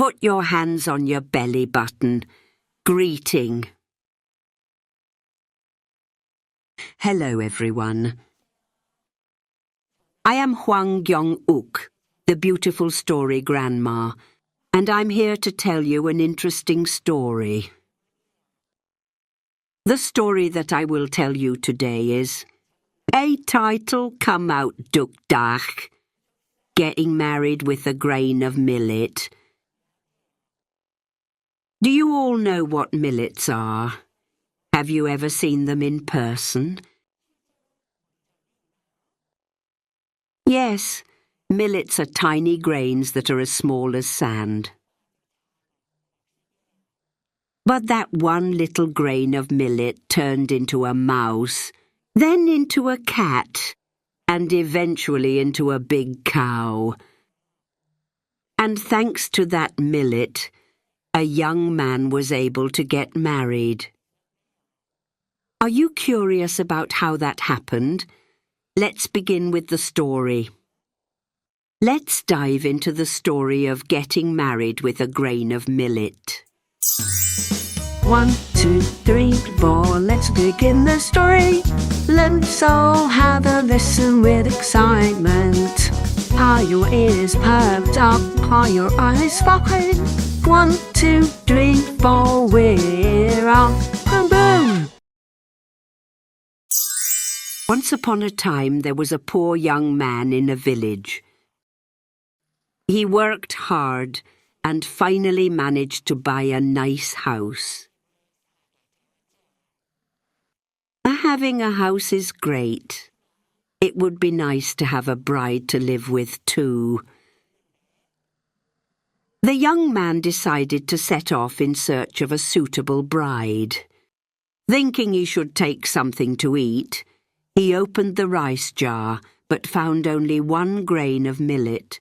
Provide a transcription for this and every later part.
Put your hands on your belly button. Greeting. Hello, everyone. I am Hwang Gyung-uk, the beautiful story grandma, and I'm here to tell you an interesting story. The story that I will tell you today is A Title Come Out Duk Dach, Getting Married with a Grain of Millet. Do you all know what millets are? Have you ever seen them in person? Yes, millets are tiny grains that are as small as sand. But that one little grain of millet turned into a mouse, then into a cat, and eventually into a big cow. And thanks to that millet, a young man was able to get married. Are you curious about how that happened? Let's begin with the story. Let's dive into the story of getting married with a grain of millet. 1, 2, 3, 4, let's begin the story. Let's all have a listen with excitement. Are your ears perked up? Are your eyes sparkling? 1, 2, 3, 4, we're off. Boom, boom! Once upon a time, there was a poor young man in a village. He worked hard and finally managed to buy a nice house. Having a house is great. It would be nice to have a bride to live with too. The young man decided to set off in search of a suitable bride. Thinking he should take something to eat, he opened the rice jar, but found only one grain of millet.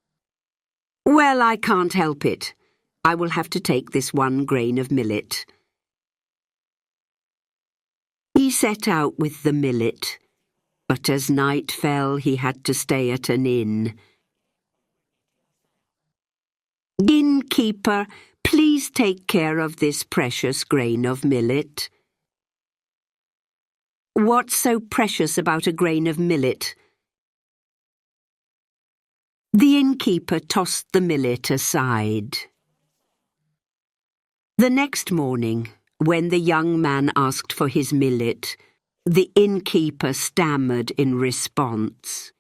Well, I can't help it. I will have to take this one grain of millet. He set out with the millet, but as night fell, he had to stay at an inn. Innkeeper, please take care of this precious grain of millet. What's so precious about a grain of millet? The innkeeper tossed the millet aside. The next morning, when the young man asked for his millet, the innkeeper stammered in response.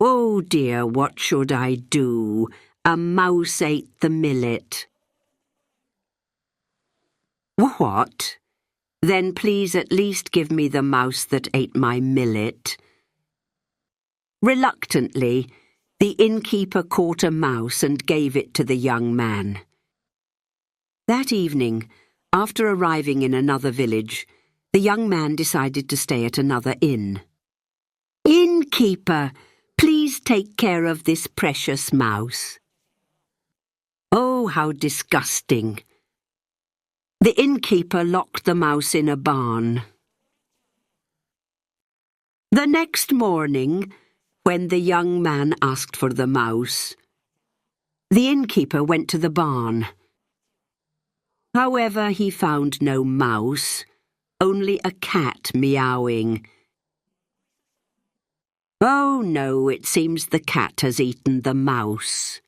Oh dear, what should I do? A mouse ate the millet. What? Then please at least give me the mouse that ate my millet. Reluctantly, the innkeeper caught a mouse and gave it to the young man. That evening, after arriving in another village, the young man decided to stay at another inn. Innkeeper, please take care of this precious mouse. Oh, how disgusting! The innkeeper locked the mouse in a barn. The next morning, when the young man asked for the mouse, the innkeeper went to the barn. However, he found no mouse, only a cat meowing. Oh no, it seems the cat has eaten the mouse.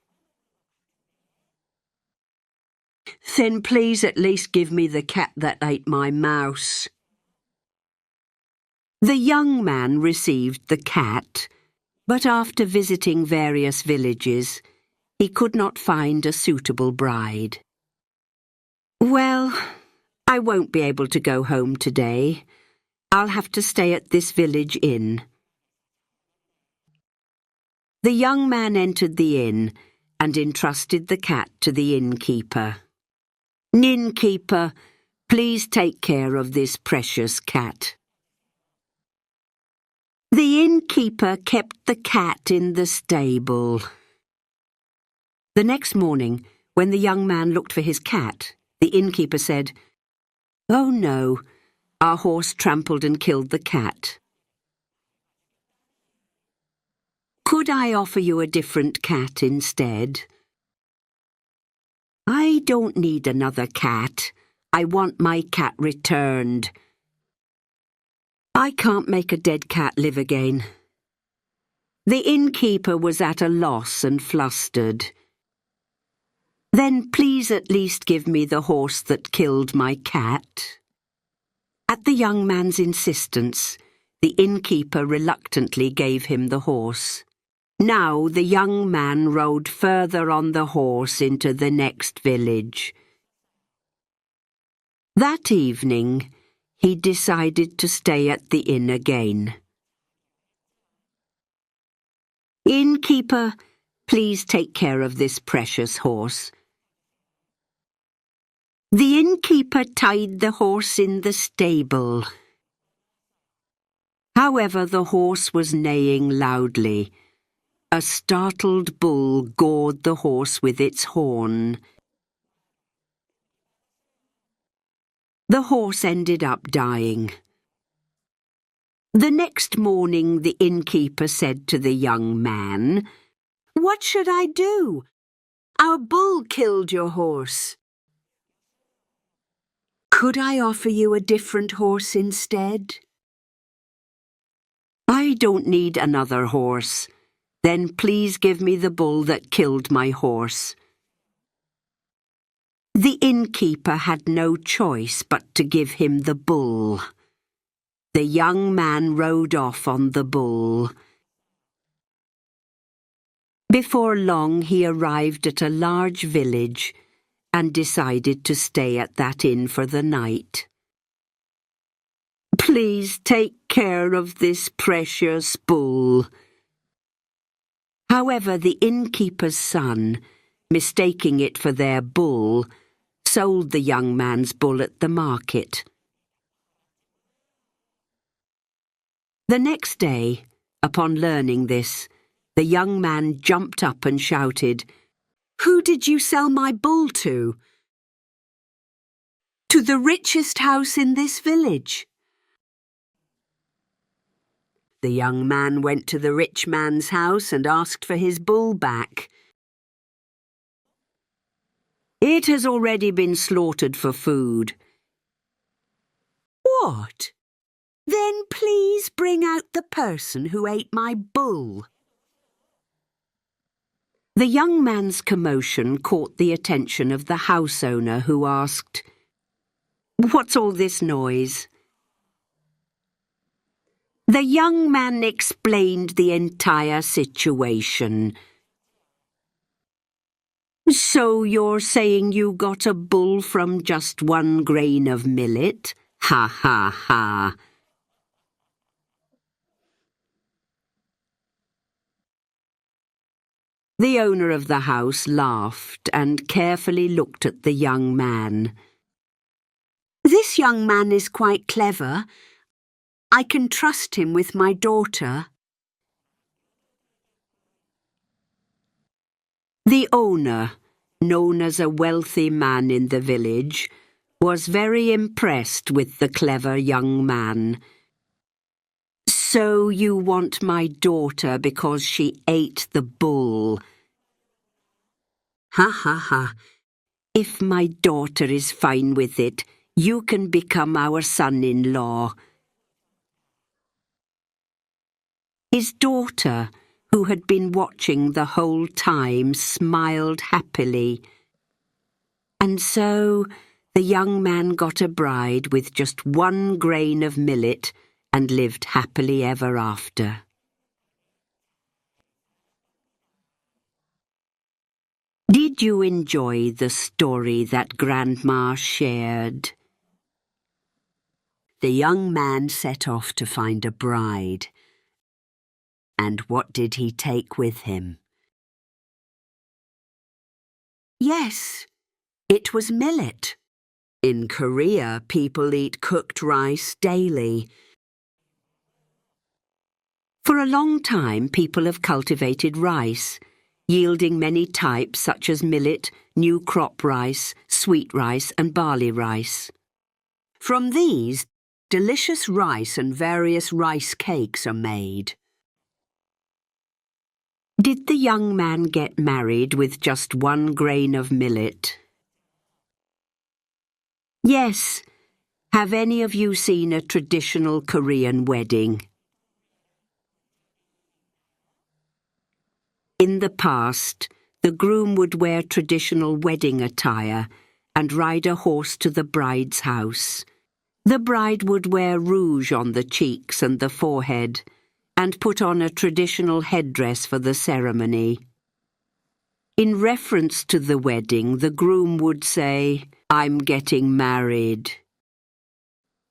Then please at least give me the cat that ate my mouse. The young man received the cat, but after visiting various villages, he could not find a suitable bride. Well, I won't be able to go home today. I'll have to stay at this village inn. The young man entered the inn and entrusted the cat to the innkeeper. Innkeeper, please take care of this precious cat. The innkeeper kept the cat in the stable. The next morning, when the young man looked for his cat, the innkeeper said, Oh no, our horse trampled and killed the cat. Could I offer you a different cat instead? I don't need another cat. I want my cat returned. I can't make a dead cat live again. The innkeeper was at a loss and flustered. Then please at least give me the horse that killed my cat. At the young man's insistence, the innkeeper reluctantly gave him the horse. Now the young man rode further on the horse into the next village. That evening, he decided to stay at the inn again. Innkeeper, please take care of this precious horse. The innkeeper tied the horse in the stable. However, the horse was neighing loudly. A startled bull gored the horse with its horn. The horse ended up dying. The next morning the innkeeper said to the young man, "What should I do? Our bull killed your horse. Could I offer you a different horse instead?" "I don't need another horse. Then please give me the bull that killed my horse." The innkeeper had no choice but to give him the bull. The young man rode off on the bull. Before long he arrived at a large village and decided to stay at that inn for the night. "Please take care of this precious bull." However, the innkeeper's son, mistaking it for their bull, sold the young man's bull at the market. The next day, upon learning this, the young man jumped up and shouted, "Who did you sell my bull to?" "To the richest house in this village." The young man went to the rich man's house and asked for his bull back. "It has already been slaughtered for food." "What? Then please bring out the person who ate my bull." The young man's commotion caught the attention of the house owner, who asked, "What's all this noise?" The young man explained the entire situation. "So you're saying you got a bull from just one grain of millet? Ha ha ha." The owner of the house laughed and carefully looked at the young man. "This young man is quite clever. I can trust him with my daughter." The owner, known as a wealthy man in the village, was very impressed with the clever young man. "So you want my daughter because she ate the bull?" "Ha ha ha. If my daughter is fine with it, you can become our son-in-law." His daughter, who had been watching the whole time, smiled happily. And so the young man got a bride with just one grain of millet and lived happily ever after. Did you enjoy the story that Grandma shared? The young man set off to find a bride. And what did he take with him? Yes, it was millet. In Korea, people eat cooked rice daily. For a long time, people have cultivated rice, yielding many types such as millet, new crop rice, sweet rice, and barley rice. From these, delicious rice and various rice cakes are made. Did the young man get married with just one grain of millet? Yes. Have any of you seen a traditional Korean wedding? In the past, the groom would wear traditional wedding attire and ride a horse to the bride's house. The bride would wear rouge on the cheeks and the forehead and put on a traditional headdress for the ceremony. In reference to the wedding, the groom would say, "I'm getting married."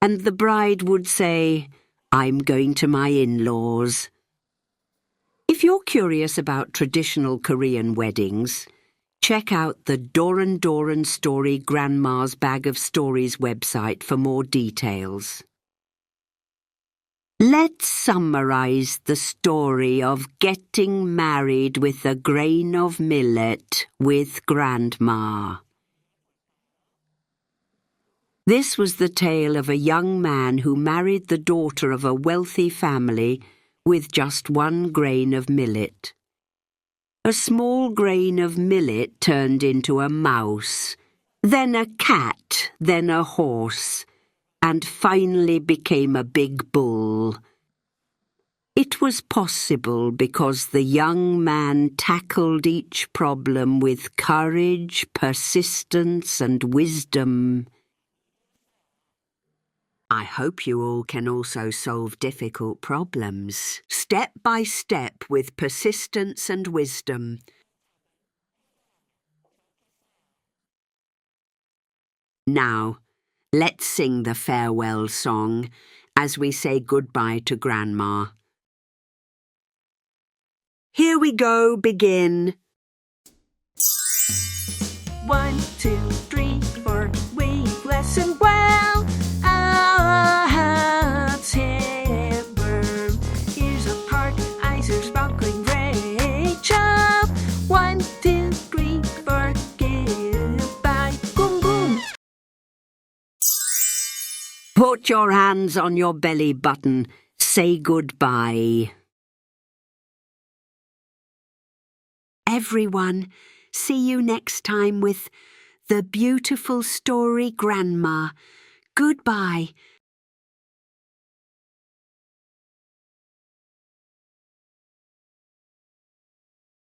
And the bride would say, "I'm going to my in-laws." If you're curious about traditional Korean weddings, check out the Doran Doran Story Grandma's Bag of Stories website for more details. Let's summarize the story of getting married with a grain of millet with Grandma. This was the tale of a young man who married the daughter of a wealthy family with just one grain of millet. A small grain of millet turned into a mouse, then a cat, then a horse, and finally became a big bull. It was possible because the young man tackled each problem with courage, persistence, and wisdom. I hope you all can also solve difficult problems, step by step with persistence and wisdom. Now, let's sing the farewell song as we say goodbye to Grandma. Here we go, begin. 1, 2, 3, 4, we've listened well. Timber, here's a part, eyes are sparkling, great job. 1, 2, 3, 4, goodbye, boom, boom. Put your hands on your belly button. Say goodbye. Everyone, see you next time with the beautiful story Grandma. Goodbye.